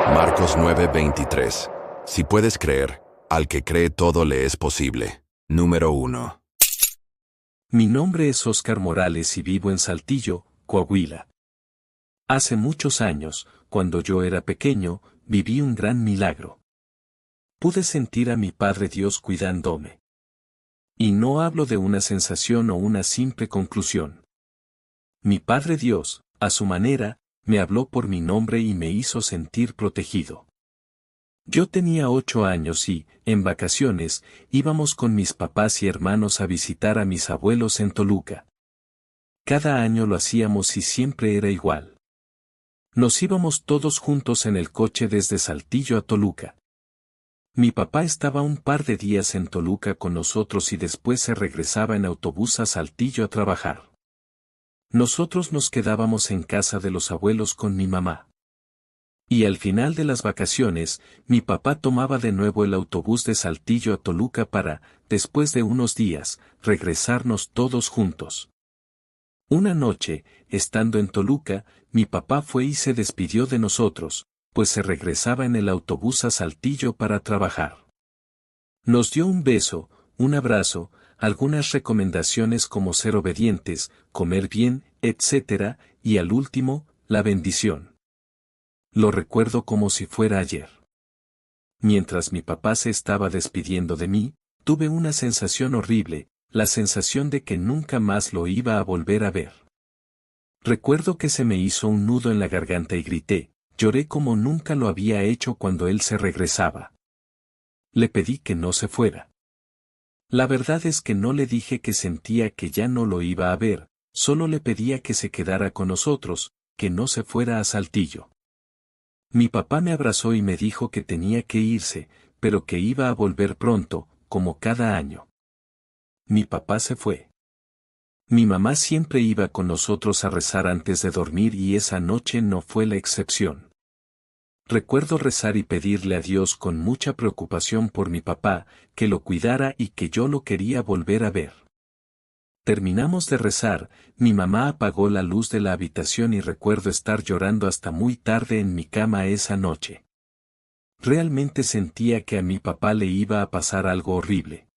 Marcos 9:23. Si puedes creer, al que cree todo le es posible. Número 1. Mi nombre es Óscar Morales y vivo en Saltillo, Coahuila. Hace muchos años, cuando yo era pequeño, viví un gran milagro. Pude sentir a mi Padre Dios cuidándome. Y no hablo de una sensación o una simple conclusión. Mi Padre Dios, a su manera, me habló por mi nombre y me hizo sentir protegido. Yo tenía 8 años y, en vacaciones, íbamos con mis papás y hermanos a visitar a mis abuelos en Toluca. Cada año lo hacíamos y siempre era igual. Nos íbamos todos juntos en el coche desde Saltillo a Toluca. Mi papá estaba un par de días en Toluca con nosotros y después se regresaba en autobús a Saltillo a trabajar. Nosotros nos quedábamos en casa de los abuelos con mi mamá. Y al final de las vacaciones, mi papá tomaba de nuevo el autobús de Saltillo a Toluca para, después de unos días, regresarnos todos juntos. Una noche, estando en Toluca, mi papá fue y se despidió de nosotros, pues se regresaba en el autobús a Saltillo para trabajar. Nos dio un beso, un abrazo, algunas recomendaciones como ser obedientes, comer bien, etc., y al último, la bendición. Lo recuerdo como si fuera ayer. Mientras mi papá se estaba despidiendo de mí, tuve una sensación horrible, la sensación de que nunca más lo iba a volver a ver. Recuerdo que se me hizo un nudo en la garganta y grité, lloré como nunca lo había hecho cuando él se regresaba. Le pedí que no se fuera. La verdad es que no le dije que sentía que ya no lo iba a ver, solo le pedía que se quedara con nosotros, que no se fuera a Saltillo. Mi papá me abrazó y me dijo que tenía que irse, pero que iba a volver pronto, como cada año. Mi papá se fue. Mi mamá siempre iba con nosotros a rezar antes de dormir y esa noche no fue la excepción. Recuerdo rezar y pedirle a Dios con mucha preocupación por mi papá, que lo cuidara y que yo lo quería volver a ver. Terminamos de rezar, mi mamá apagó la luz de la habitación y recuerdo estar llorando hasta muy tarde en mi cama esa noche. Realmente sentía que a mi papá le iba a pasar algo horrible.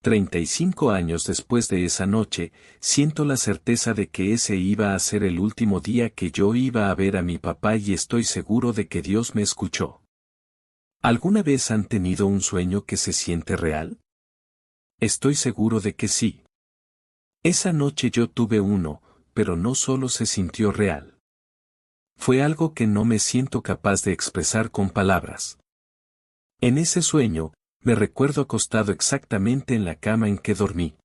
35 años después de esa noche, siento la certeza de que ese iba a ser el último día que yo iba a ver a mi papá y estoy seguro de que Dios me escuchó. ¿Alguna vez han tenido un sueño que se siente real? Estoy seguro de que sí. Esa noche yo tuve uno, pero no solo se sintió real. Fue algo que no me siento capaz de expresar con palabras. En ese sueño, me recuerdo acostado exactamente en la cama en que dormí.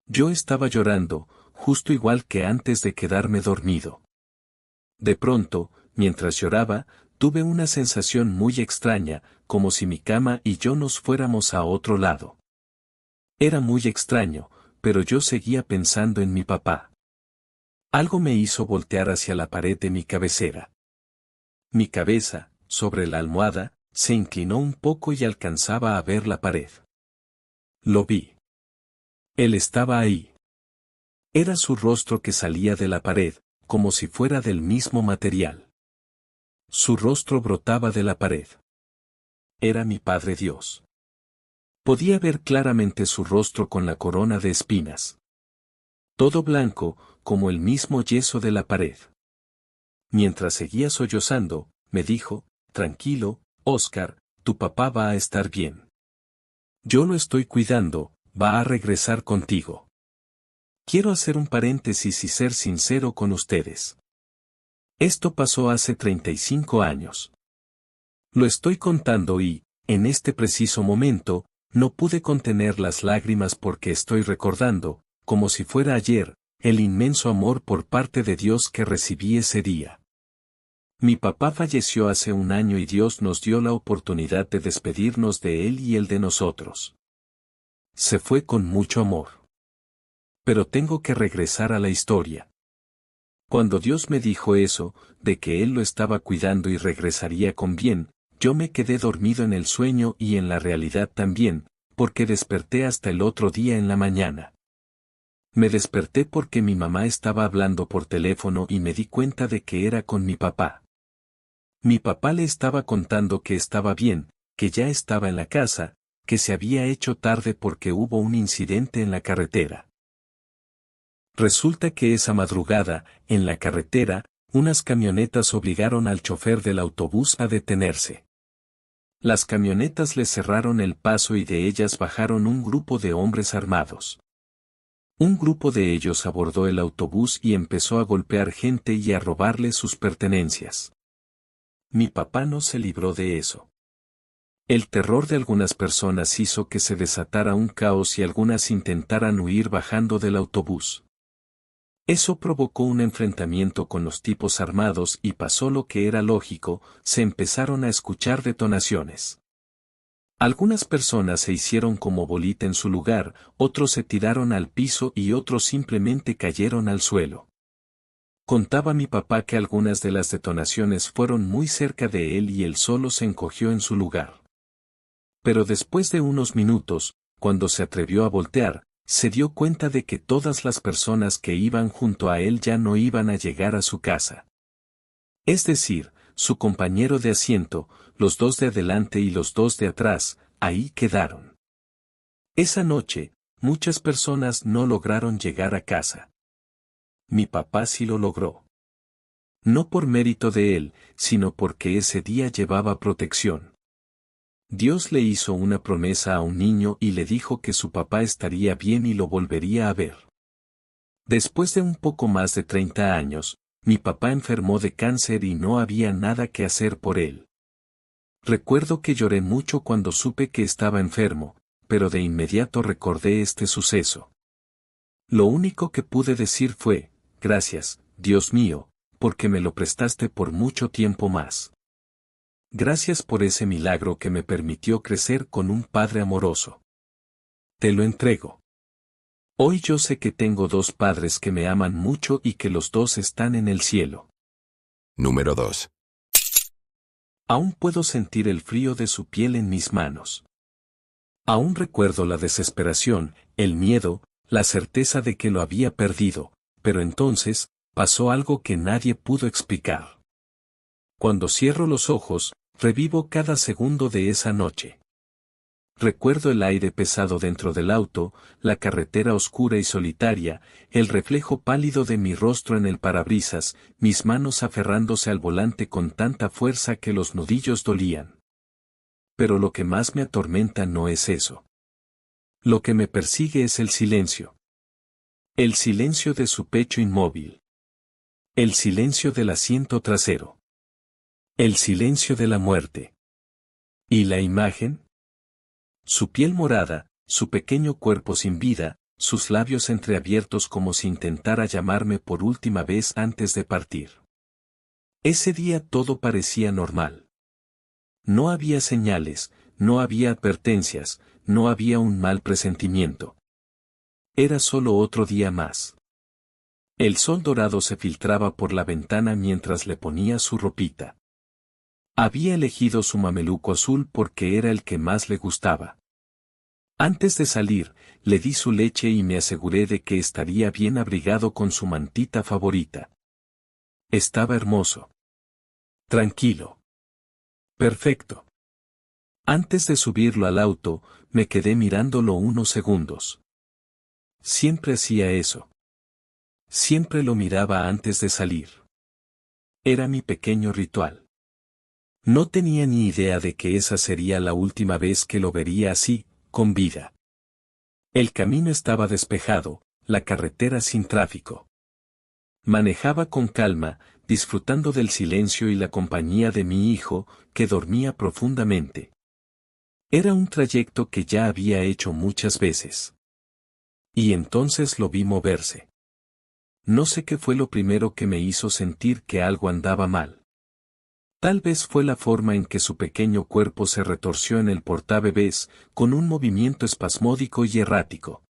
Yo estaba llorando, justo igual que antes de quedarme dormido. De pronto, mientras lloraba, tuve una sensación muy extraña, como si mi cama y yo nos fuéramos a otro lado. Era muy extraño, pero yo seguía pensando en mi papá. Algo me hizo voltear hacia la pared de mi cabecera. Mi cabeza, sobre la almohada, se inclinó un poco y alcanzaba a ver la pared. Lo vi. Él estaba ahí. Era su rostro que salía de la pared, como si fuera del mismo material. Su rostro brotaba de la pared. Era mi Padre Dios. Podía ver claramente su rostro con la corona de espinas. Todo blanco, como el mismo yeso de la pared. Mientras seguía sollozando, me dijo, tranquilo, Óscar, tu papá va a estar bien. Yo lo estoy cuidando, va a regresar contigo. Quiero hacer un paréntesis y ser sincero con ustedes. Esto pasó hace 35 años. Lo estoy contando y, en este preciso momento, no pude contener las lágrimas porque estoy recordando, como si fuera ayer, el inmenso amor por parte de Dios que recibí ese día. Mi papá falleció hace un año y Dios nos dio la oportunidad de despedirnos de él y él de nosotros. Se fue con mucho amor. Pero tengo que regresar a la historia. Cuando Dios me dijo eso, de que Él lo estaba cuidando y regresaría con bien, yo me quedé dormido en el sueño y en la realidad también, porque desperté hasta el otro día en la mañana. Me desperté porque mi mamá estaba hablando por teléfono y me di cuenta de que era con mi papá. Mi papá le estaba contando que estaba bien, que ya estaba en la casa, que se había hecho tarde porque hubo un incidente en la carretera. Resulta que esa madrugada, en la carretera, unas camionetas obligaron al chofer del autobús a detenerse. Las camionetas le cerraron el paso y de ellas bajaron un grupo de hombres armados. Un grupo de ellos abordó el autobús y empezó a golpear gente y a robarle sus pertenencias. Mi papá no se libró de eso. El terror de algunas personas hizo que se desatara un caos y algunas intentaran huir bajando del autobús. Eso provocó un enfrentamiento con los tipos armados y pasó lo que era lógico, se empezaron a escuchar detonaciones. Algunas personas se hicieron como bolita en su lugar, otros se tiraron al piso y otros simplemente cayeron al suelo. Contaba mi papá que algunas de las detonaciones fueron muy cerca de él y él solo se encogió en su lugar. Pero después de unos minutos, cuando se atrevió a voltear, se dio cuenta de que todas las personas que iban junto a él ya no iban a llegar a su casa. Es decir, su compañero de asiento, los dos de adelante y los dos de atrás, ahí quedaron. Esa noche, muchas personas no lograron llegar a casa. Mi papá sí lo logró. No por mérito de él, sino porque ese día llevaba protección. Dios le hizo una promesa a un niño y le dijo que su papá estaría bien y lo volvería a ver. Después de un poco más de 30 años, mi papá enfermó de cáncer y no había nada que hacer por él. Recuerdo que lloré mucho cuando supe que estaba enfermo, pero de inmediato recordé este suceso. Lo único que pude decir fue, gracias, Dios mío, porque me lo prestaste por mucho tiempo más. Gracias por ese milagro que me permitió crecer con un padre amoroso. Te lo entrego. Hoy yo sé que tengo dos padres que me aman mucho y que los dos están en el cielo. Número 2. Aún puedo sentir el frío de su piel en mis manos. Aún recuerdo la desesperación, el miedo, la certeza de que lo había perdido, pero entonces, pasó algo que nadie pudo explicar. Cuando cierro los ojos, revivo cada segundo de esa noche. Recuerdo el aire pesado dentro del auto, la carretera oscura y solitaria, el reflejo pálido de mi rostro en el parabrisas, mis manos aferrándose al volante con tanta fuerza que los nudillos dolían. Pero lo que más me atormenta no es eso. Lo que me persigue es el silencio. El silencio de su pecho inmóvil. El silencio del asiento trasero. El silencio de la muerte. ¿Y la imagen? Su piel morada, su pequeño cuerpo sin vida, sus labios entreabiertos como si intentara llamarme por última vez antes de partir. Ese día todo parecía normal. No había señales, no había advertencias, no había un mal presentimiento. Era solo otro día más. El sol dorado se filtraba por la ventana mientras le ponía su ropita. Había elegido su mameluco azul porque era el que más le gustaba. Antes de salir, le di su leche y me aseguré de que estaría bien abrigado con su mantita favorita. Estaba hermoso. Tranquilo. Perfecto. Antes de subirlo al auto, me quedé mirándolo unos segundos. Siempre hacía eso. Siempre lo miraba antes de salir. Era mi pequeño ritual. No tenía ni idea de que esa sería la última vez que lo vería así, con vida. El camino estaba despejado, la carretera sin tráfico. Manejaba con calma, disfrutando del silencio y la compañía de mi hijo, que dormía profundamente. Era un trayecto que ya había hecho muchas veces. Y entonces lo vi moverse. No sé qué fue lo primero que me hizo sentir que algo andaba mal. Tal vez fue la forma en que su pequeño cuerpo se retorció en el portabebés, con un movimiento espasmódico y errático.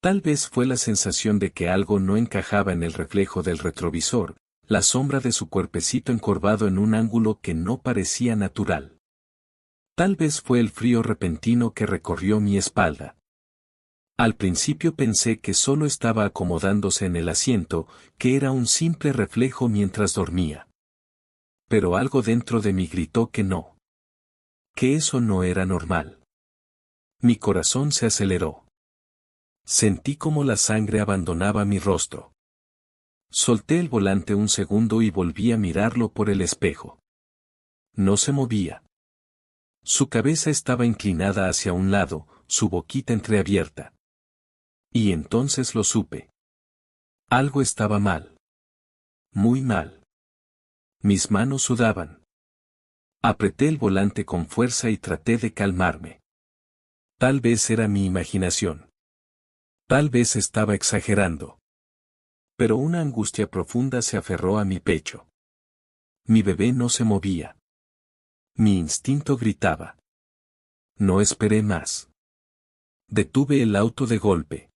Tal vez fue la sensación de que algo no encajaba en el reflejo del retrovisor, la sombra de su cuerpecito encorvado en un ángulo que no parecía natural. Tal vez fue el frío repentino que recorrió mi espalda. Al principio pensé que solo estaba acomodándose en el asiento, que era un simple reflejo mientras dormía. Pero algo dentro de mí gritó que no. Que eso no era normal. Mi corazón se aceleró. Sentí como la sangre abandonaba mi rostro. Solté el volante un segundo y volví a mirarlo por el espejo. No se movía. Su cabeza estaba inclinada hacia un lado, su boquita entreabierta. Y entonces lo supe. Algo estaba mal. Muy mal. Mis manos sudaban. Apreté el volante con fuerza y traté de calmarme. Tal vez era mi imaginación. Tal vez estaba exagerando. Pero una angustia profunda se aferró a mi pecho. Mi bebé no se movía. Mi instinto gritaba. No esperé más. Detuve el auto de golpe.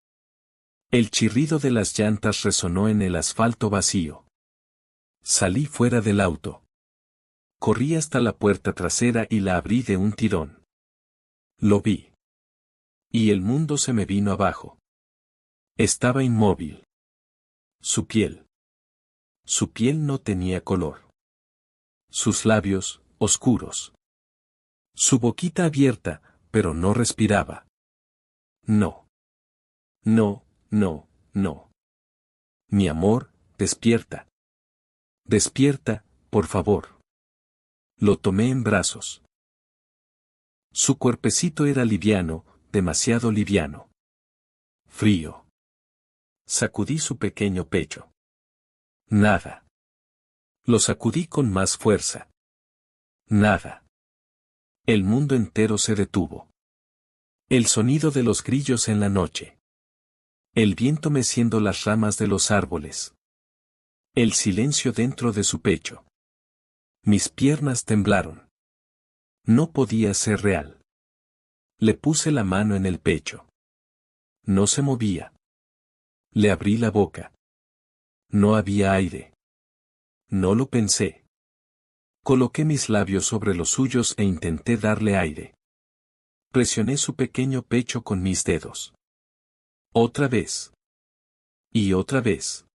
El chirrido de las llantas resonó en el asfalto vacío. Salí fuera del auto. Corrí hasta la puerta trasera y la abrí de un tirón. Lo vi. Y el mundo se me vino abajo. Estaba inmóvil. Su piel. Su piel no tenía color. Sus labios, oscuros. Su boquita abierta, pero no respiraba. No. No, no, no. Mi amor, despierta. Despierta, por favor. Lo tomé en brazos. Su cuerpecito era liviano, demasiado liviano. Frío. Sacudí su pequeño pecho. Nada. Lo sacudí con más fuerza. Nada. El mundo entero se detuvo. El sonido de los grillos en la noche. El viento meciendo las ramas de los árboles. El silencio dentro de su pecho. Mis piernas temblaron. No podía ser real. Le puse la mano en el pecho. No se movía. Le abrí la boca. No había aire. No lo pensé. Coloqué mis labios sobre los suyos e intenté darle aire. Presioné su pequeño pecho con mis dedos. Otra vez. Y otra vez.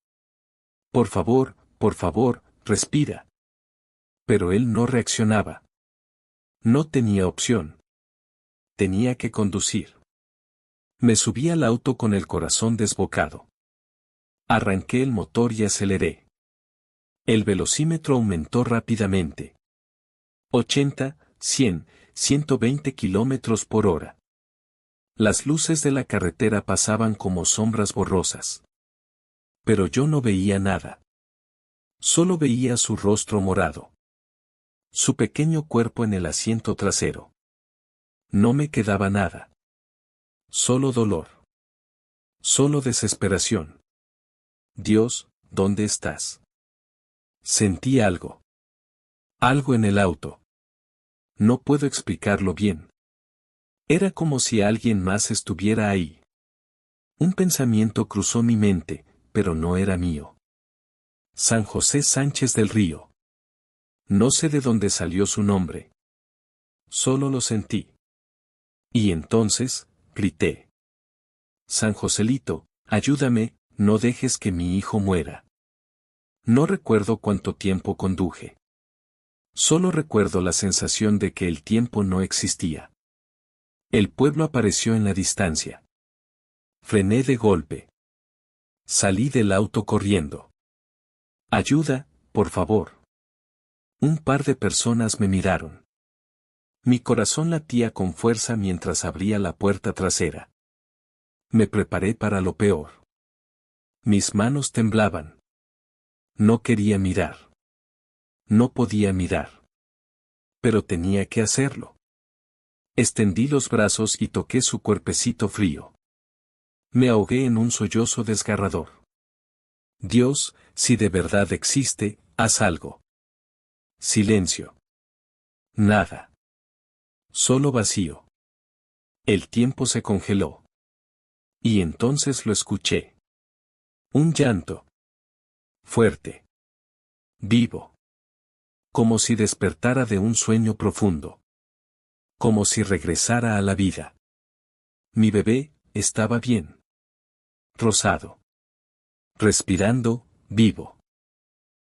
Por favor, respira. Pero él no reaccionaba. No tenía opción. Tenía que conducir. Me subí al auto con el corazón desbocado. Arranqué el motor y aceleré. El velocímetro aumentó rápidamente. 80, 100, 120 kilómetros por hora. Las luces de la carretera pasaban como sombras borrosas. Pero yo no veía nada. Solo veía su rostro morado. Su pequeño cuerpo en el asiento trasero. No me quedaba nada. Solo dolor. Solo desesperación. Dios, ¿dónde estás? Sentí algo. Algo en el auto. No puedo explicarlo bien. Era como si alguien más estuviera ahí. Un pensamiento cruzó mi mente, pero no era mío. San José Sánchez del Río. No sé de dónde salió su nombre. Solo lo sentí. Y entonces, grité. San Joselito, ayúdame, no dejes que mi hijo muera. No recuerdo cuánto tiempo conduje. Solo recuerdo la sensación de que el tiempo no existía. El pueblo apareció en la distancia. Frené de golpe. Salí del auto corriendo. Ayuda, por favor. Un par de personas me miraron. Mi corazón latía con fuerza mientras abría la puerta trasera. Me preparé para lo peor. Mis manos temblaban. No quería mirar. No podía mirar. Pero tenía que hacerlo. Extendí los brazos y toqué su cuerpecito frío. Me ahogué en un sollozo desgarrador. Dios, si de verdad existe, haz algo. Silencio. Nada. Solo vacío. El tiempo se congeló. Y entonces lo escuché. Un llanto. Fuerte. Vivo. Como si despertara de un sueño profundo. Como si regresara a la vida. Mi bebé, estaba bien. Rosado. Respirando, vivo.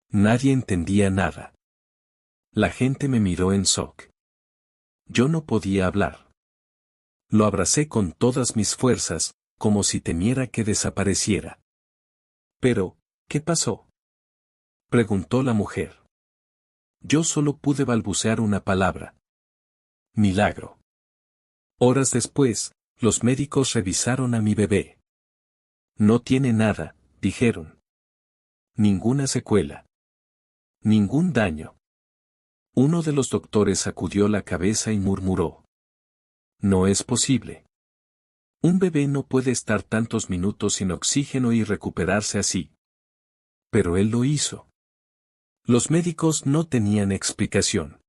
Nadie entendía nada. La gente me miró en shock. Yo no podía hablar. Lo abracé con todas mis fuerzas, como si temiera que desapareciera. Pero, ¿qué pasó?, preguntó la mujer. Yo solo pude balbucear una palabra. Milagro. Horas después, los médicos revisaron a mi bebé. No tiene nada, dijeron. Ninguna secuela. Ningún daño. Uno de los doctores sacudió la cabeza y murmuró. No es posible. Un bebé no puede estar tantos minutos sin oxígeno y recuperarse así. Pero él lo hizo. Los médicos no tenían explicación.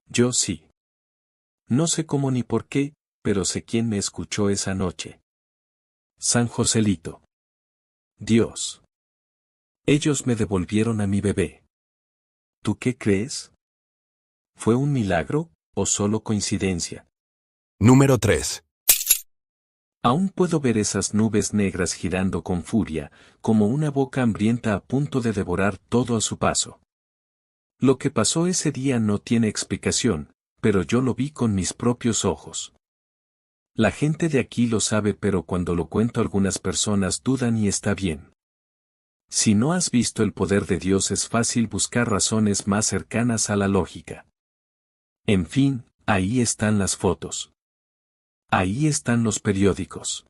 Yo sí. No sé cómo ni por qué, pero sé quién me escuchó esa noche. San Joselito. Dios. Ellos me devolvieron a mi bebé. ¿Tú qué crees? ¿Fue un milagro, o solo coincidencia? Número 3. Aún puedo ver esas nubes negras girando con furia, como una boca hambrienta a punto de devorar todo a su paso. Lo que pasó ese día no tiene explicación, pero yo lo vi con mis propios ojos. La gente de aquí lo sabe, pero cuando lo cuento algunas personas dudan y está bien. Si no has visto el poder de Dios es fácil buscar razones más cercanas a la lógica. En fin, ahí están las fotos. Ahí están los periódicos.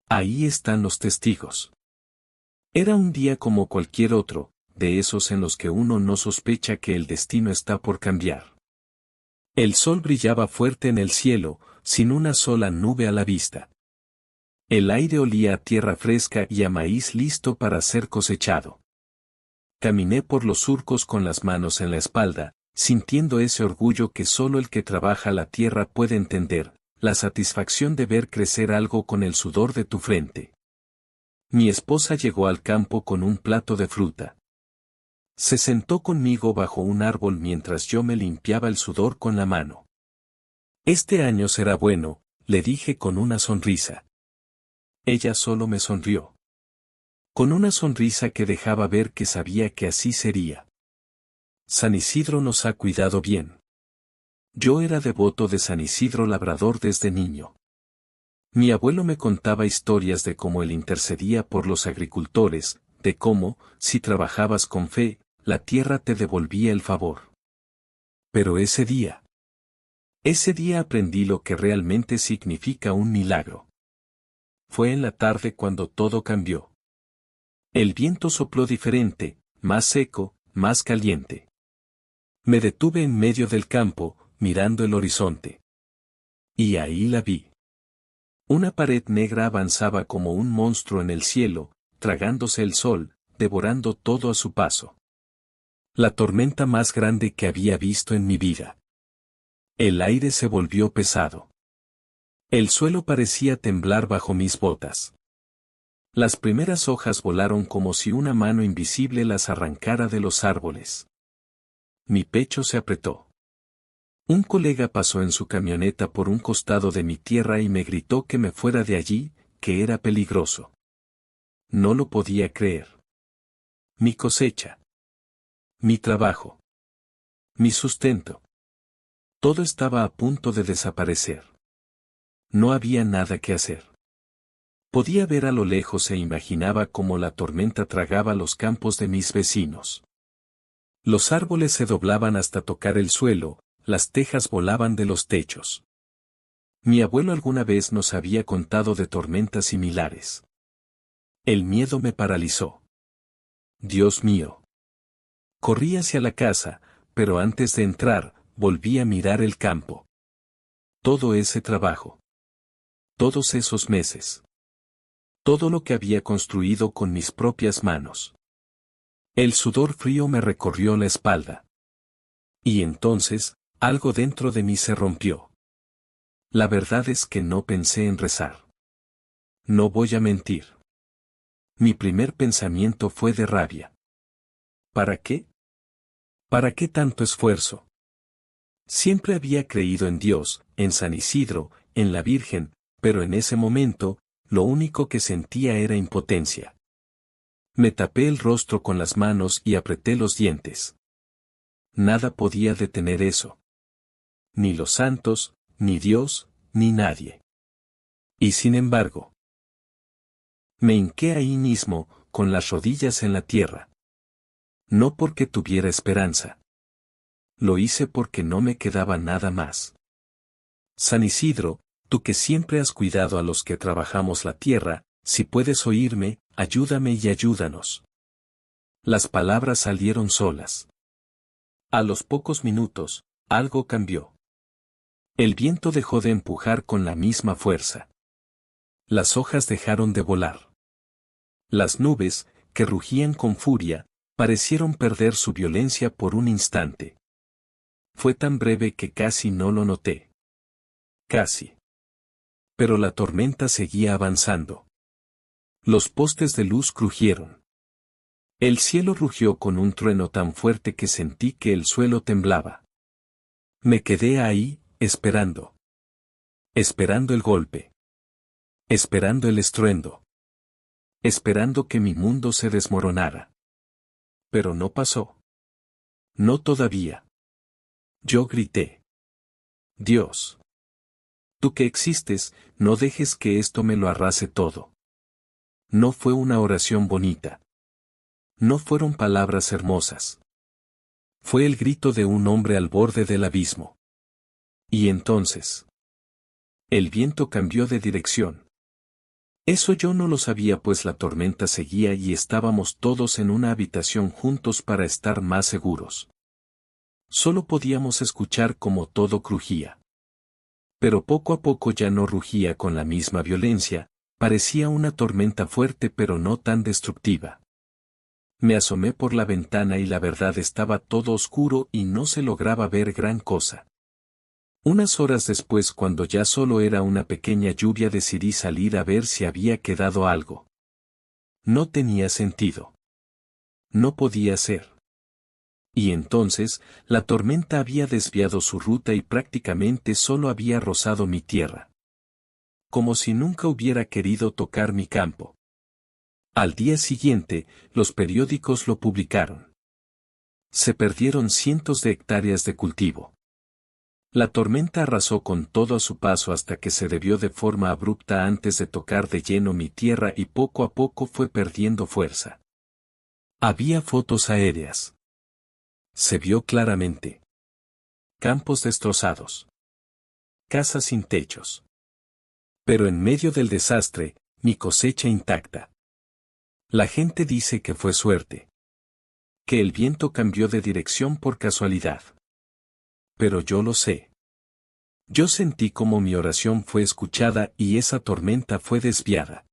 Ahí están los testigos. Era un día como cualquier otro, de esos en los que uno no sospecha que el destino está por cambiar. El sol brillaba fuerte en el cielo, sin una sola nube a la vista. El aire olía a tierra fresca y a maíz listo para ser cosechado. Caminé por los surcos con las manos en la espalda, sintiendo ese orgullo que solo el que trabaja la tierra puede entender, la satisfacción de ver crecer algo con el sudor de tu frente. Mi esposa llegó al campo con un plato de fruta. Se sentó conmigo bajo un árbol mientras yo me limpiaba el sudor con la mano. Este año será bueno, le dije con una sonrisa. Ella solo me sonrió. Con una sonrisa que dejaba ver que sabía que así sería. San Isidro nos ha cuidado bien. Yo era devoto de San Isidro Labrador desde niño. Mi abuelo me contaba historias de cómo él intercedía por los agricultores, de cómo, si trabajabas con fe, la tierra te devolvía el favor. Pero ese día aprendí lo que realmente significa un milagro. Fue en la tarde cuando todo cambió. El viento sopló diferente, más seco, más caliente. Me detuve en medio del campo, mirando el horizonte. Y ahí la vi. Una pared negra avanzaba como un monstruo en el cielo, tragándose el sol, devorando todo a su paso. La tormenta más grande que había visto en mi vida. El aire se volvió pesado. El suelo parecía temblar bajo mis botas. Las primeras hojas volaron como si una mano invisible las arrancara de los árboles. Mi pecho se apretó. Un colega pasó en su camioneta por un costado de mi tierra y me gritó que me fuera de allí, que era peligroso. No lo podía creer. Mi cosecha. Mi trabajo. Mi sustento. Todo estaba a punto de desaparecer. No había nada que hacer. Podía ver a lo lejos e imaginaba cómo la tormenta tragaba los campos de mis vecinos. Los árboles se doblaban hasta tocar el suelo, las tejas volaban de los techos. Mi abuelo alguna vez nos había contado de tormentas similares. El miedo me paralizó. Dios mío. Corrí hacia la casa, pero antes de entrar, volví a mirar el campo. Todo ese trabajo. Todos esos meses. Todo lo que había construido con mis propias manos. El sudor frío me recorrió la espalda. Y entonces, algo dentro de mí se rompió. La verdad es que no pensé en rezar. No voy a mentir. Mi primer pensamiento fue de rabia. ¿Para qué? ¿Para qué tanto esfuerzo? Siempre había creído en Dios, en San Isidro, en la Virgen, pero en ese momento, lo único que sentía era impotencia. Me tapé el rostro con las manos y apreté los dientes. Nada podía detener eso. Ni los santos, ni Dios, ni nadie. Y sin embargo, me hinqué ahí mismo, con las rodillas en la tierra. No porque tuviera esperanza. Lo hice porque no me quedaba nada más. San Isidro, tú que siempre has cuidado a los que trabajamos la tierra, si puedes oírme, ayúdame y ayúdanos. Las palabras salieron solas. A los pocos minutos, algo cambió. El viento dejó de empujar con la misma fuerza. Las hojas dejaron de volar. Las nubes, que rugían con furia, parecieron perder su violencia por un instante. Fue tan breve que casi no lo noté. Casi. Pero la tormenta seguía avanzando. Los postes de luz crujieron. El cielo rugió con un trueno tan fuerte que sentí que el suelo temblaba. Me quedé ahí, esperando. Esperando el golpe. Esperando el estruendo. Esperando que mi mundo se desmoronara. Pero no pasó. No todavía. Yo grité. Dios. Tú que existes, no dejes que esto me lo arrase todo. No fue una oración bonita. No fueron palabras hermosas. Fue el grito de un hombre al borde del abismo. Y entonces, el viento cambió de dirección. Eso yo no lo sabía, pues la tormenta seguía y estábamos todos en una habitación juntos para estar más seguros. Solo podíamos escuchar cómo todo crujía. Pero poco a poco ya no rugía con la misma violencia, parecía una tormenta fuerte pero no tan destructiva. Me asomé por la ventana y la verdad estaba todo oscuro y no se lograba ver gran cosa. Unas horas después, cuando ya solo era una pequeña lluvia, decidí salir a ver si había quedado algo. No tenía sentido. No podía ser. Y entonces, la tormenta había desviado su ruta y prácticamente solo había rozado mi tierra. Como si nunca hubiera querido tocar mi campo. Al día siguiente, los periódicos lo publicaron. Se perdieron cientos de hectáreas de cultivo. La tormenta arrasó con todo a su paso hasta que se debió de forma abrupta antes de tocar de lleno mi tierra y poco a poco fue perdiendo fuerza. Había fotos aéreas. Se vio claramente. Campos destrozados. Casas sin techos. Pero en medio del desastre, mi cosecha intacta. La gente dice que fue suerte. Que el viento cambió de dirección por casualidad. Pero yo lo sé. Yo sentí como mi oración fue escuchada y esa tormenta fue desviada.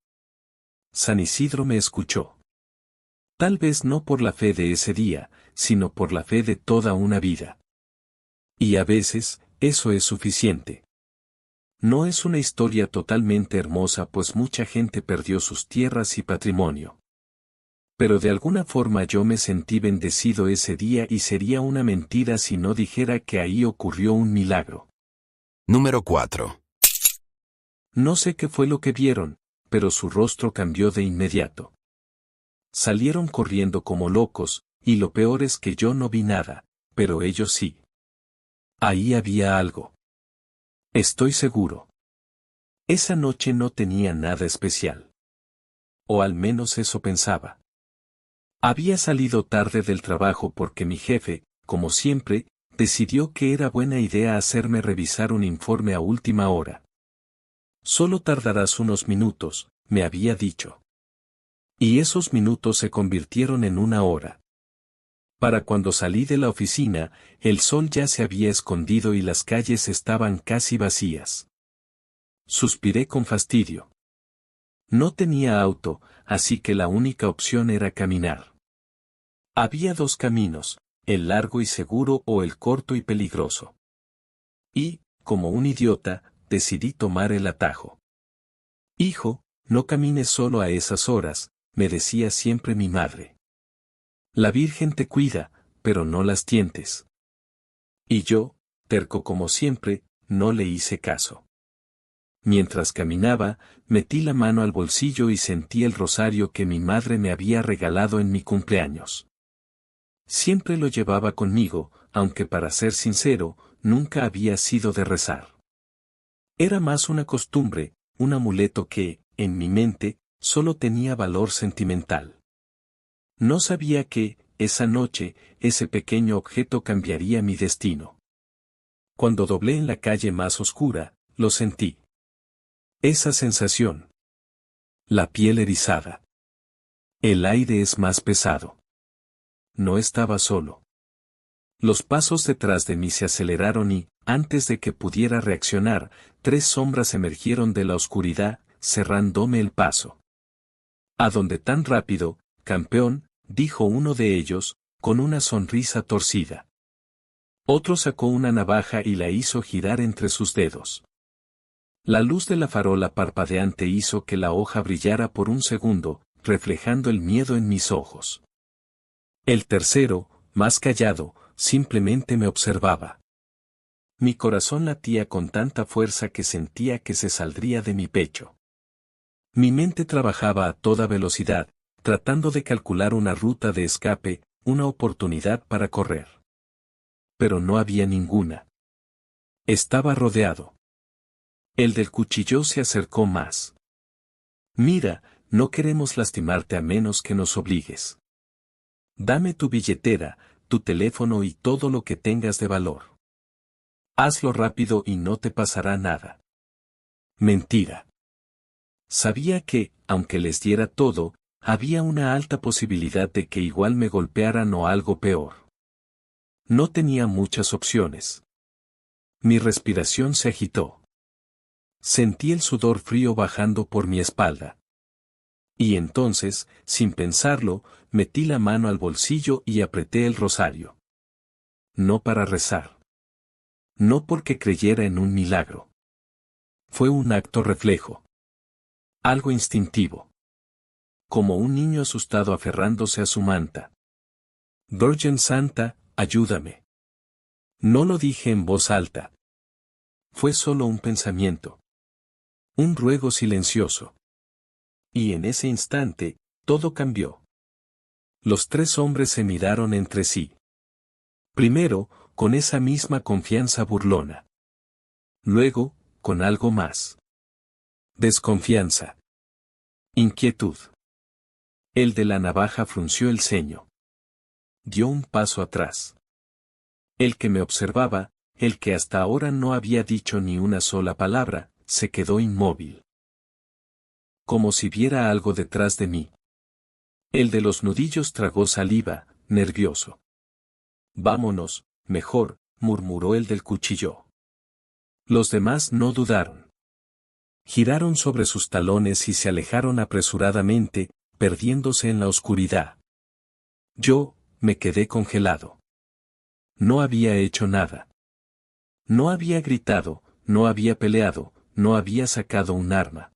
San Isidro me escuchó. Tal vez no por la fe de ese día, sino por la fe de toda una vida. Y a veces, eso es suficiente. No es una historia totalmente hermosa, pues mucha gente perdió sus tierras y patrimonio. Pero de alguna forma yo me sentí bendecido ese día y sería una mentira si no dijera que ahí ocurrió un milagro. Número 4. No sé qué fue lo que vieron, pero su rostro cambió de inmediato. Salieron corriendo como locos, y lo peor es que yo no vi nada, pero ellos sí. Ahí había algo. Estoy seguro. Esa noche no tenía nada especial. O al menos eso pensaba. Había salido tarde del trabajo porque mi jefe, como siempre, decidió que era buena idea hacerme revisar un informe a última hora. Solo tardarás unos minutos, me había dicho. Y esos minutos se convirtieron en una hora. Para cuando salí de la oficina, el sol ya se había escondido y las calles estaban casi vacías. Suspiré con fastidio. No tenía auto, así que la única opción era caminar. Había dos caminos, el largo y seguro o el corto y peligroso. Y, como un idiota, decidí tomar el atajo. Hijo, no camines solo a esas horas, me decía siempre mi madre. La Virgen te cuida, pero no las tientes. Y yo, terco como siempre, no le hice caso. Mientras caminaba, metí la mano al bolsillo y sentí el rosario que mi madre me había regalado en mi cumpleaños. Siempre lo llevaba conmigo, aunque para ser sincero, nunca había sido de rezar. Era más una costumbre, un amuleto que, en mi mente, solo tenía valor sentimental. No sabía que, esa noche, ese pequeño objeto cambiaría mi destino. Cuando doblé en la calle más oscura, lo sentí. Esa sensación. La piel erizada. El aire es más pesado. No estaba solo. Los pasos detrás de mí se aceleraron y, antes de que pudiera reaccionar, 3 sombras emergieron de la oscuridad, cerrándome el paso. ¿A dónde tan rápido, campeón?, dijo uno de ellos, con una sonrisa torcida. Otro sacó una navaja y la hizo girar entre sus dedos. La luz de la farola parpadeante hizo que la hoja brillara por un segundo, reflejando el miedo en mis ojos. El tercero, más callado, simplemente me observaba. Mi corazón latía con tanta fuerza que sentía que se saldría de mi pecho. Mi mente trabajaba a toda velocidad, tratando de calcular una ruta de escape, una oportunidad para correr. Pero no había ninguna. Estaba rodeado. El del cuchillo se acercó más. Mira, no queremos lastimarte a menos que nos obligues. Dame tu billetera, tu teléfono y todo lo que tengas de valor. Hazlo rápido y no te pasará nada. Mentira. Sabía que, aunque les diera todo, había una alta posibilidad de que igual me golpearan o algo peor. No tenía muchas opciones. Mi respiración se agitó. Sentí el sudor frío bajando por mi espalda. Y entonces, sin pensarlo, metí la mano al bolsillo y apreté el rosario. No para rezar. No porque creyera en un milagro. Fue un acto reflejo. Algo instintivo. Como un niño asustado aferrándose a su manta. Virgen Santa, ayúdame. No lo dije en voz alta. Fue solo un pensamiento. Un ruego silencioso. Y en ese instante, todo cambió. Los 3 hombres se miraron entre sí. Primero, con esa misma confianza burlona. Luego, con algo más. Desconfianza. Inquietud. El de la navaja frunció el ceño. Dio un paso atrás. El que me observaba, el que hasta ahora no había dicho ni una sola palabra, se quedó inmóvil. Como si viera algo detrás de mí. El de los nudillos tragó saliva, nervioso. Vámonos, mejor, murmuró el del cuchillo. Los demás no dudaron. Giraron sobre sus talones y se alejaron apresuradamente, perdiéndose en la oscuridad. Yo, me quedé congelado. No había hecho nada. No había gritado, no había peleado, no había sacado un arma.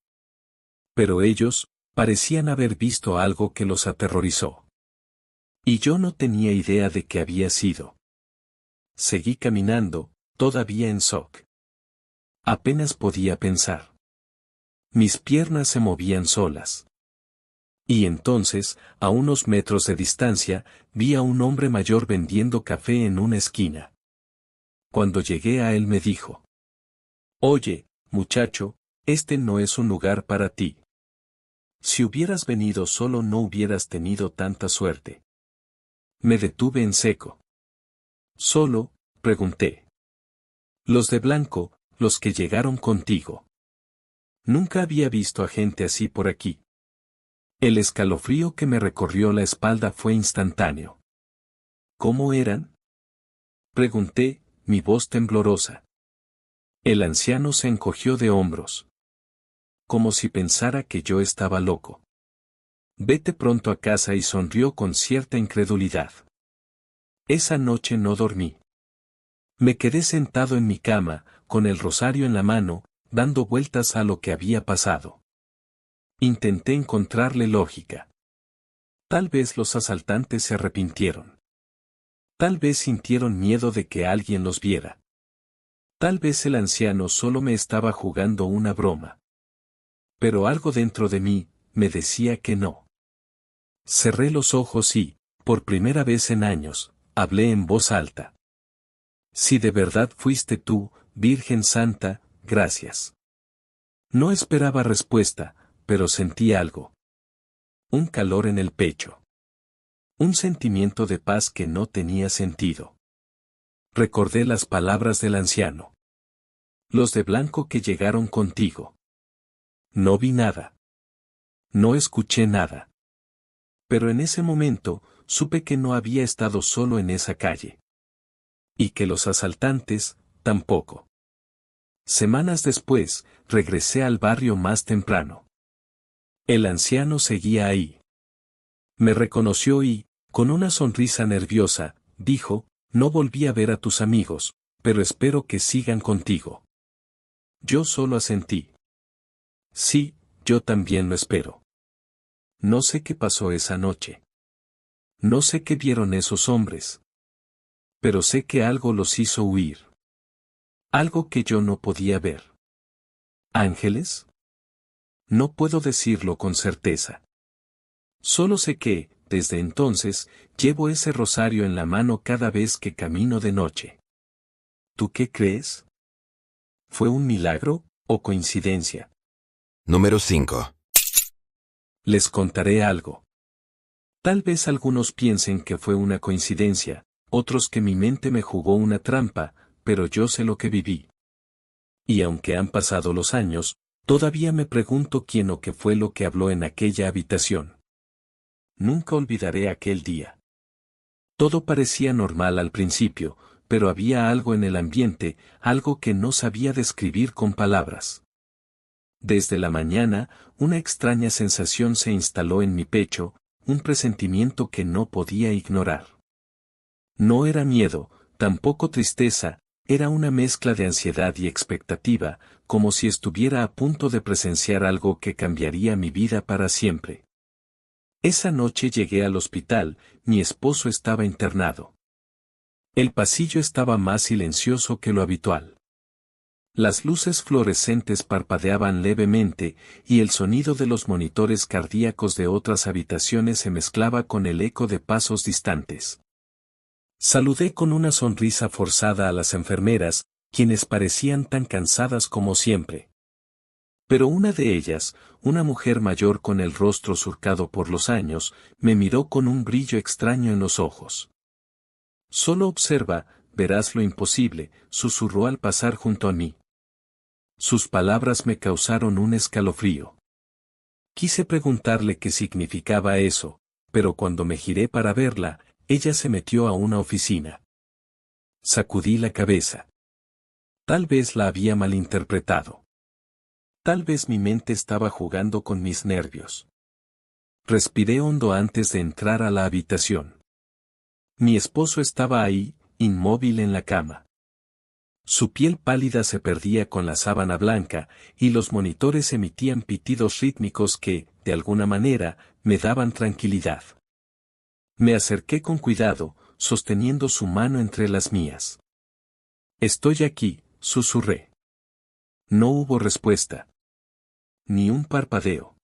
Pero ellos, parecían haber visto algo que los aterrorizó. Y yo no tenía idea de qué había sido. Seguí caminando, todavía en shock. Apenas podía pensar. Mis piernas se movían solas. Y entonces, a unos metros de distancia, vi a un hombre mayor vendiendo café en una esquina. Cuando llegué a él me dijo: Oye, muchacho, este no es un lugar para ti. Si hubieras venido solo no hubieras tenido tanta suerte. Me detuve en seco. ¿Solo? Pregunté. Los de blanco, los que llegaron contigo. Nunca había visto a gente así por aquí. El escalofrío que me recorrió la espalda fue instantáneo. ¿Cómo eran? Pregunté, mi voz temblorosa. El anciano se encogió de hombros. Como si pensara que yo estaba loco. Vete pronto a casa, y sonrió con cierta incredulidad. Esa noche no dormí. Me quedé sentado en mi cama, con el rosario en la mano, dando vueltas a lo que había pasado. Intenté encontrarle lógica. Tal vez los asaltantes se arrepintieron. Tal vez sintieron miedo de que alguien los viera. Tal vez el anciano solo me estaba jugando una broma. Pero algo dentro de mí, me decía que no. Cerré los ojos y, por primera vez en años, hablé en voz alta. Si de verdad fuiste tú, Virgen Santa, gracias. No esperaba respuesta, pero sentí algo. Un calor en el pecho. Un sentimiento de paz que no tenía sentido. Recordé las palabras del anciano. Los de blanco que llegaron contigo. No vi nada. No escuché nada. Pero en ese momento, supe que no había estado solo en esa calle. Y que los asaltantes, tampoco. Semanas después, regresé al barrio más temprano. El anciano seguía ahí. Me reconoció y, con una sonrisa nerviosa, dijo, no volví a ver a tus amigos, pero espero que sigan contigo. Yo solo asentí. Sí, yo también lo espero. No sé qué pasó esa noche. No sé qué vieron esos hombres. Pero sé que algo los hizo huir. Algo que yo no podía ver. ¿Ángeles? No puedo decirlo con certeza. Solo sé que, desde entonces, llevo ese rosario en la mano cada vez que camino de noche. ¿Tú qué crees? ¿Fue un milagro, o coincidencia? Número 5. Les contaré algo. Tal vez algunos piensen que fue una coincidencia, otros que mi mente me jugó una trampa, pero yo sé lo que viví. Y aunque han pasado los años, todavía me pregunto quién o qué fue lo que habló en aquella habitación. Nunca olvidaré aquel día. Todo parecía normal al principio, pero había algo en el ambiente, algo que no sabía describir con palabras. Desde la mañana, una extraña sensación se instaló en mi pecho, un presentimiento que no podía ignorar. No era miedo, tampoco tristeza, era una mezcla de ansiedad y expectativa, como si estuviera a punto de presenciar algo que cambiaría mi vida para siempre. Esa noche llegué al hospital, mi esposo estaba internado. El pasillo estaba más silencioso que lo habitual. Las luces fluorescentes parpadeaban levemente, y el sonido de los monitores cardíacos de otras habitaciones se mezclaba con el eco de pasos distantes. Saludé con una sonrisa forzada a las enfermeras, quienes parecían tan cansadas como siempre. Pero una de ellas, una mujer mayor con el rostro surcado por los años, me miró con un brillo extraño en los ojos. Solo observa, verás lo imposible, susurró al pasar junto a mí. Sus palabras me causaron un escalofrío. Quise preguntarle qué significaba eso, pero cuando me giré para verla, ella se metió a una oficina. Sacudí la cabeza. Tal vez la había malinterpretado. Tal vez mi mente estaba jugando con mis nervios. Respiré hondo antes de entrar a la habitación. Mi esposo estaba ahí, inmóvil en la cama. Su piel pálida se perdía con la sábana blanca, y los monitores emitían pitidos rítmicos que, de alguna manera, me daban tranquilidad. Me acerqué con cuidado, sosteniendo su mano entre las mías. Estoy aquí, susurré. No hubo respuesta. Ni un parpadeo.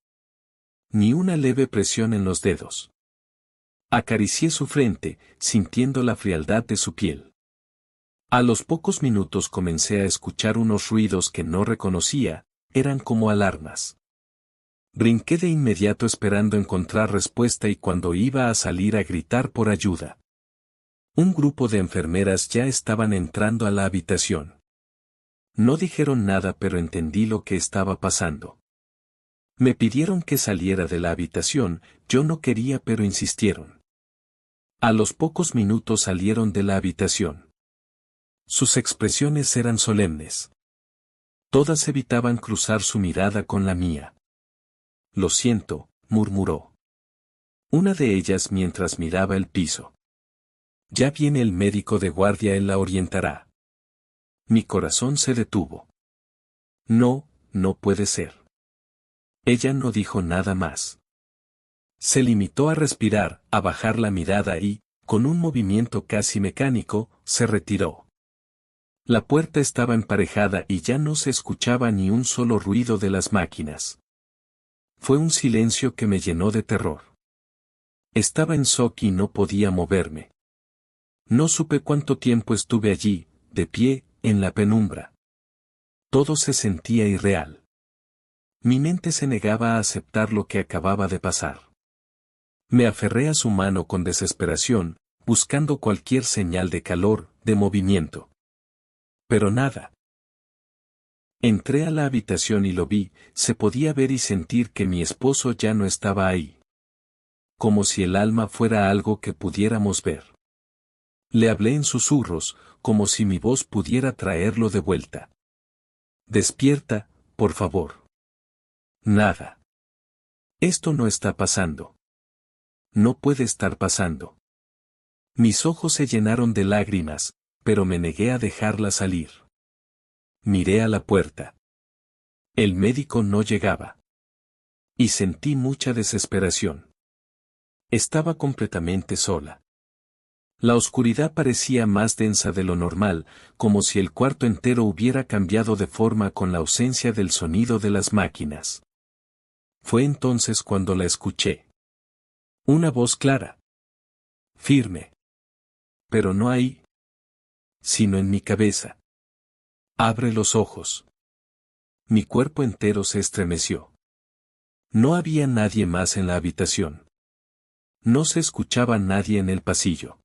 Ni una leve presión en los dedos. Acaricié su frente, sintiendo la frialdad de su piel. A los pocos minutos comencé a escuchar unos ruidos que no reconocía, eran como alarmas. Brinqué de inmediato esperando encontrar respuesta y cuando iba a salir a gritar por ayuda. Un grupo de enfermeras ya estaban entrando a la habitación. No dijeron nada pero entendí lo que estaba pasando. Me pidieron que saliera de la habitación, yo no quería pero insistieron. A los pocos minutos salieron de la habitación. Sus expresiones eran solemnes. Todas evitaban cruzar su mirada con la mía. Lo siento, murmuró. Una de ellas mientras miraba el piso. Ya viene el médico de guardia, él la orientará. Mi corazón se detuvo. No, no puede ser. Ella no dijo nada más. Se limitó a respirar, a bajar la mirada y, con un movimiento casi mecánico, se retiró. La puerta estaba emparejada y ya no se escuchaba ni un solo ruido de las máquinas. Fue un silencio que me llenó de terror. Estaba en shock y no podía moverme. No supe cuánto tiempo estuve allí, de pie, en la penumbra. Todo se sentía irreal. Mi mente se negaba a aceptar lo que acababa de pasar. Me aferré a su mano con desesperación, buscando cualquier señal de calor, de movimiento. Pero nada. Entré a la habitación y lo vi, se podía ver y sentir que mi esposo ya no estaba ahí. Como si el alma fuera algo que pudiéramos ver. Le hablé en susurros, como si mi voz pudiera traerlo de vuelta. Despierta, por favor. Nada. Esto no está pasando. No puede estar pasando. Mis ojos se llenaron de lágrimas, pero me negué a dejarlas salir. Miré a la puerta. El médico no llegaba. Y sentí mucha desesperación. Estaba completamente sola. La oscuridad parecía más densa de lo normal, como si el cuarto entero hubiera cambiado de forma con la ausencia del sonido de las máquinas. Fue entonces cuando la escuché. Una voz clara. Firme. Pero no ahí. Sino en mi cabeza. Abre los ojos. Mi cuerpo entero se estremeció. No había nadie más en la habitación. No se escuchaba nadie en el pasillo.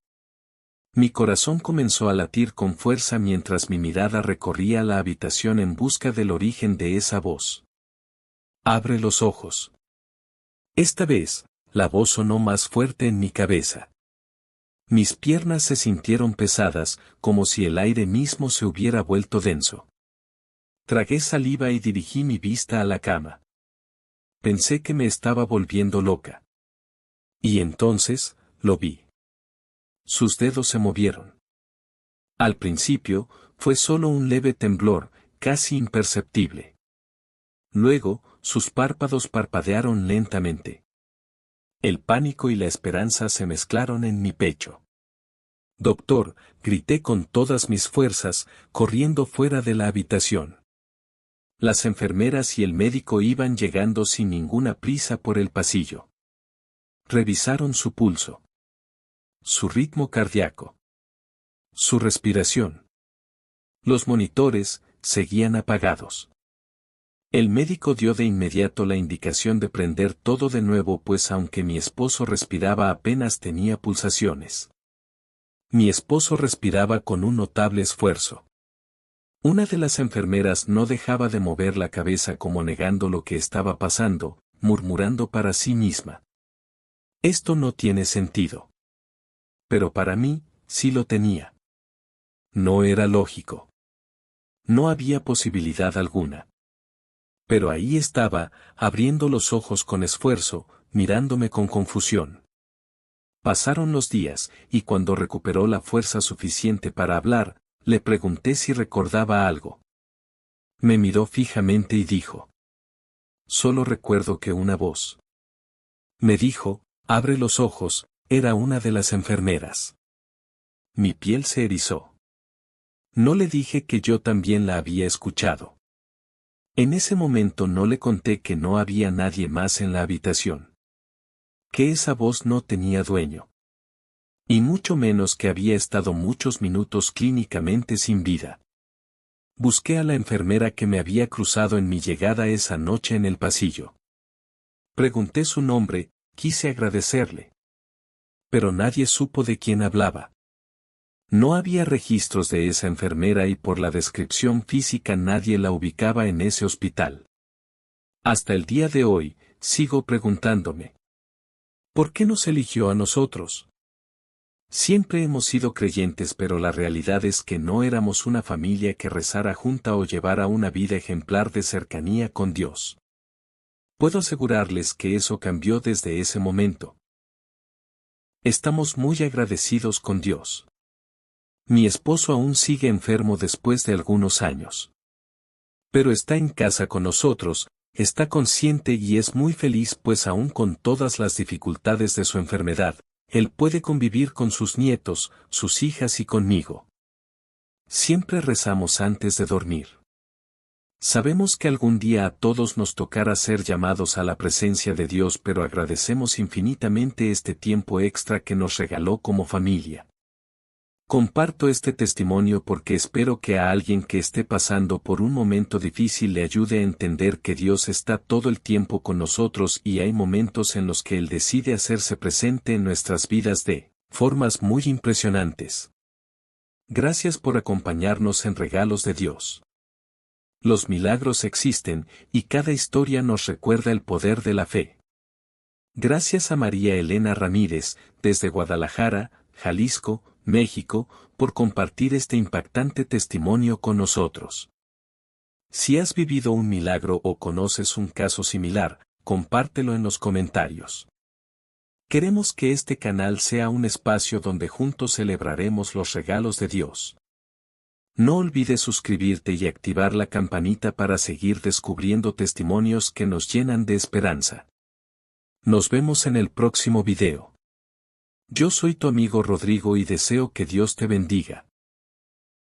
Mi corazón comenzó a latir con fuerza mientras mi mirada recorría la habitación en busca del origen de esa voz. Abre los ojos. Esta vez, la voz sonó más fuerte en mi cabeza. Mis piernas se sintieron pesadas, como si el aire mismo se hubiera vuelto denso. Tragué saliva y dirigí mi vista a la cama. Pensé que me estaba volviendo loca. Y entonces, lo vi. Sus dedos se movieron. Al principio, fue solo un leve temblor, casi imperceptible. Luego, sus párpados parpadearon lentamente. El pánico y la esperanza se mezclaron en mi pecho. Doctor, grité con todas mis fuerzas, corriendo fuera de la habitación. Las enfermeras y el médico iban llegando sin ninguna prisa por el pasillo. Revisaron su pulso. Su ritmo cardíaco. Su respiración. Los monitores seguían apagados. El médico dio de inmediato la indicación de prender todo de nuevo, pues aunque mi esposo respiraba apenas tenía pulsaciones. Mi esposo respiraba con un notable esfuerzo. Una de las enfermeras no dejaba de mover la cabeza como negando lo que estaba pasando, murmurando para sí misma. Esto no tiene sentido. Pero para mí, sí lo tenía. No era lógico. No había posibilidad alguna. Pero ahí estaba, abriendo los ojos con esfuerzo, mirándome con confusión. Pasaron los días, y cuando recuperó la fuerza suficiente para hablar, le pregunté si recordaba algo. Me miró fijamente y dijo. Solo recuerdo que una voz. Me dijo, abre los ojos, era una de las enfermeras. Mi piel se erizó. No le dije que yo también la había escuchado. En ese momento no le conté que no había nadie más en la habitación. Que esa voz no tenía dueño. Y mucho menos que había estado muchos minutos clínicamente sin vida. Busqué a la enfermera que me había cruzado en mi llegada esa noche en el pasillo. Pregunté su nombre, quise agradecerle. Pero nadie supo de quién hablaba. No había registros de esa enfermera y por la descripción física nadie la ubicaba en ese hospital. Hasta el día de hoy, sigo preguntándome. ¿Por qué nos eligió a nosotros? Siempre hemos sido creyentes, pero la realidad es que no éramos una familia que rezara junta o llevara una vida ejemplar de cercanía con Dios. Puedo asegurarles que eso cambió desde ese momento. Estamos muy agradecidos con Dios. Mi esposo aún sigue enfermo después de algunos años. Pero está en casa con nosotros, está consciente y es muy feliz, pues aún con todas las dificultades de su enfermedad, él puede convivir con sus nietos, sus hijas y conmigo. Siempre rezamos antes de dormir. Sabemos que algún día a todos nos tocará ser llamados a la presencia de Dios, pero agradecemos infinitamente este tiempo extra que nos regaló como familia. Comparto este testimonio porque espero que a alguien que esté pasando por un momento difícil le ayude a entender que Dios está todo el tiempo con nosotros y hay momentos en los que Él decide hacerse presente en nuestras vidas de formas muy impresionantes. Gracias por acompañarnos en Regalos de Dios. Los milagros existen, y cada historia nos recuerda el poder de la fe. Gracias a María Elena Ramírez, desde Guadalajara, Jalisco, México, por compartir este impactante testimonio con nosotros. Si has vivido un milagro o conoces un caso similar, compártelo en los comentarios. Queremos que este canal sea un espacio donde juntos celebraremos los regalos de Dios. No olvides suscribirte y activar la campanita para seguir descubriendo testimonios que nos llenan de esperanza. Nos vemos en el próximo video. Yo soy tu amigo Rodrigo y deseo que Dios te bendiga.